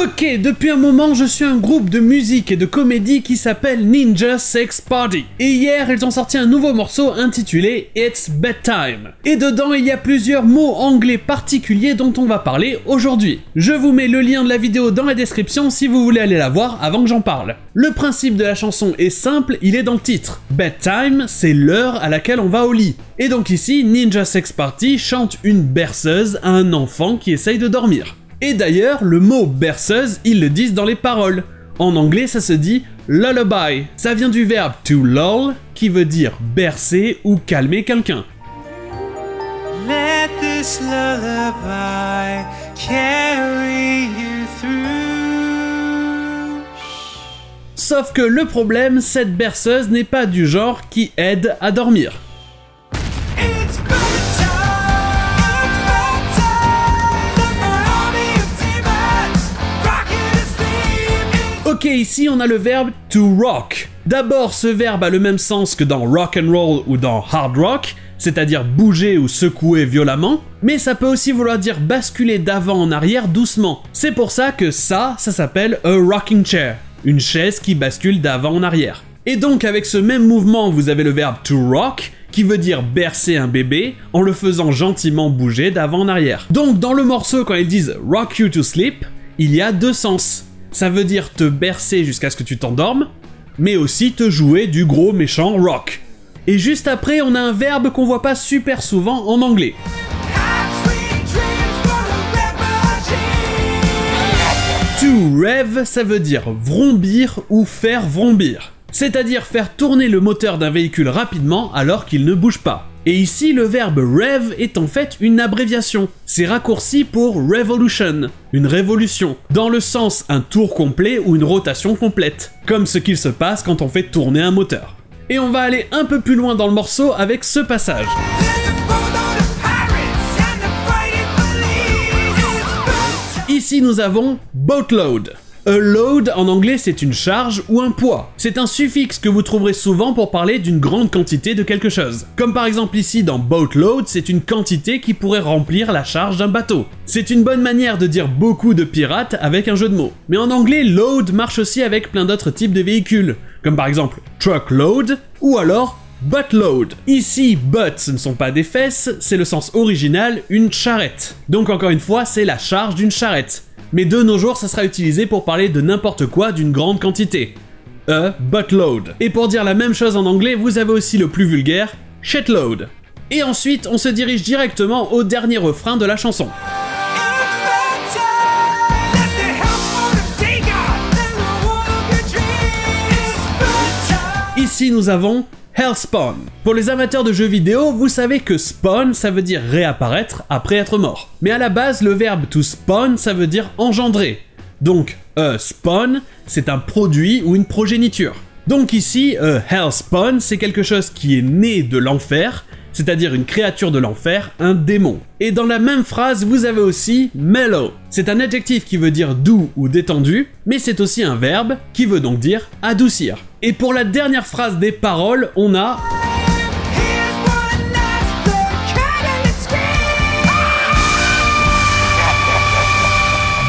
Ok, depuis un moment, je suis un groupe de musique et de comédie qui s'appelle Ninja Sex Party. Et hier, ils ont sorti un nouveau morceau intitulé It's Bedtime. Et dedans, il y a plusieurs mots anglais particuliers dont on va parler aujourd'hui. Je vous mets le lien de la vidéo dans la description si vous voulez aller la voir avant que j'en parle. Le principe de la chanson est simple, il est dans le titre. Bedtime, c'est l'heure à laquelle on va au lit. Et donc ici, Ninja Sex Party chante une berceuse à un enfant qui essaye de dormir. Et d'ailleurs, le mot berceuse, ils le disent dans les paroles. En anglais, ça se dit lullaby. Ça vient du verbe to lull, qui veut dire bercer ou calmer quelqu'un. Let this lullaby carry you through. Sauf que le problème, cette berceuse n'est pas du genre qui aide à dormir. Ok, ici on a le verbe to rock. D'abord, ce verbe a le même sens que dans rock and roll ou dans hard rock, c'est-à-dire bouger ou secouer violemment, mais ça peut aussi vouloir dire basculer d'avant en arrière doucement. C'est pour ça que ça s'appelle a rocking chair, une chaise qui bascule d'avant en arrière. Et donc avec ce même mouvement, vous avez le verbe to rock, qui veut dire bercer un bébé en le faisant gentiment bouger d'avant en arrière. Donc dans le morceau, quand ils disent rock you to sleep, il y a deux sens. Ça veut dire te bercer jusqu'à ce que tu t'endormes, mais aussi te jouer du gros méchant rock. Et juste après, on a un verbe qu'on voit pas super souvent en anglais. To rev, ça veut dire vrombir ou faire vrombir. C'est-à-dire faire tourner le moteur d'un véhicule rapidement alors qu'il ne bouge pas. Et ici, le verbe rev est en fait une abréviation. C'est raccourci pour revolution, une révolution, dans le sens un tour complet ou une rotation complète, comme ce qu'il se passe quand on fait tourner un moteur. Et on va aller un peu plus loin dans le morceau avec ce passage. Ici, nous avons boatload. A load en anglais c'est une charge ou un poids. C'est un suffixe que vous trouverez souvent pour parler d'une grande quantité de quelque chose. Comme par exemple ici dans boatload, c'est une quantité qui pourrait remplir la charge d'un bateau. C'est une bonne manière de dire beaucoup de pirates avec un jeu de mots. Mais en anglais, load marche aussi avec plein d'autres types de véhicules. Comme par exemple truckload ou alors buttload. Ici, butt ce ne sont pas des fesses, c'est le sens original, une charrette. Donc encore une fois, c'est la charge d'une charrette. Mais de nos jours, ça sera utilisé pour parler de n'importe quoi d'une grande quantité. A buttload. Et pour dire la même chose en anglais, vous avez aussi le plus vulgaire, shitload. Et ensuite, on se dirige directement au dernier refrain de la chanson. Ici, nous avons Hellspawn. Pour les amateurs de jeux vidéo, vous savez que spawn, ça veut dire réapparaître après être mort. Mais à la base, le verbe to spawn, ça veut dire engendrer. Donc, spawn, c'est un produit ou une progéniture. Donc ici, hellspawn, c'est quelque chose qui est né de l'enfer, c'est-à-dire une créature de l'enfer, un démon. Et dans la même phrase, vous avez aussi mellow. C'est un adjectif qui veut dire doux ou détendu, mais c'est aussi un verbe qui veut donc dire adoucir. Et pour la dernière phrase des paroles, on a...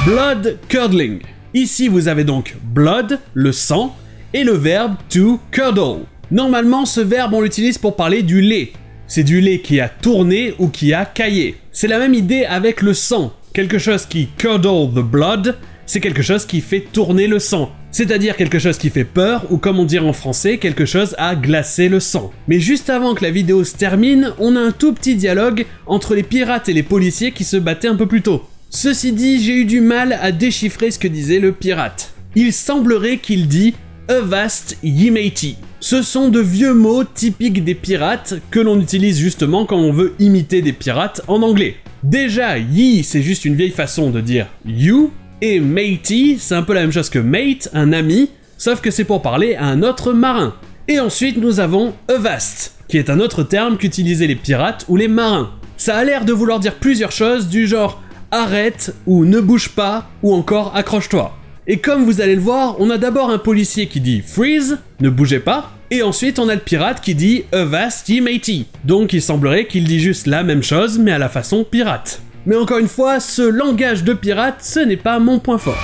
blood curdling. Ici, vous avez donc blood, le sang, et le verbe to curdle. Normalement, ce verbe, on l'utilise pour parler du lait. C'est du lait qui a tourné ou qui a caillé. C'est la même idée avec le sang. Quelque chose qui curdle the blood, c'est quelque chose qui fait tourner le sang. C'est-à-dire quelque chose qui fait peur, ou comme on dirait en français, quelque chose à glacer le sang. Mais juste avant que la vidéo se termine, on a un tout petit dialogue entre les pirates et les policiers qui se battaient un peu plus tôt. Ceci dit, j'ai eu du mal à déchiffrer ce que disait le pirate. Il semblerait qu'il dit « Avast ye matey ». Ce sont de vieux mots typiques des pirates que l'on utilise justement quand on veut imiter des pirates en anglais. Déjà, ye c'est juste une vieille façon de dire you, et matey c'est un peu la même chose que mate, un ami, sauf que c'est pour parler à un autre marin. Et ensuite nous avons avast, qui est un autre terme qu'utilisaient les pirates ou les marins. Ça a l'air de vouloir dire plusieurs choses du genre arrête ou ne bouge pas ou encore accroche-toi. Et comme vous allez le voir, on a d'abord un policier qui dit freeze, ne bougez pas, et ensuite on a le pirate qui dit avast ye matey. Donc il semblerait qu'il dit juste la même chose mais à la façon pirate. Mais encore une fois, ce langage de pirate, ce n'est pas mon point fort.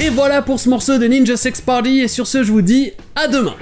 Et voilà pour ce morceau de Ninja Sex Party, et sur ce je vous dis à demain.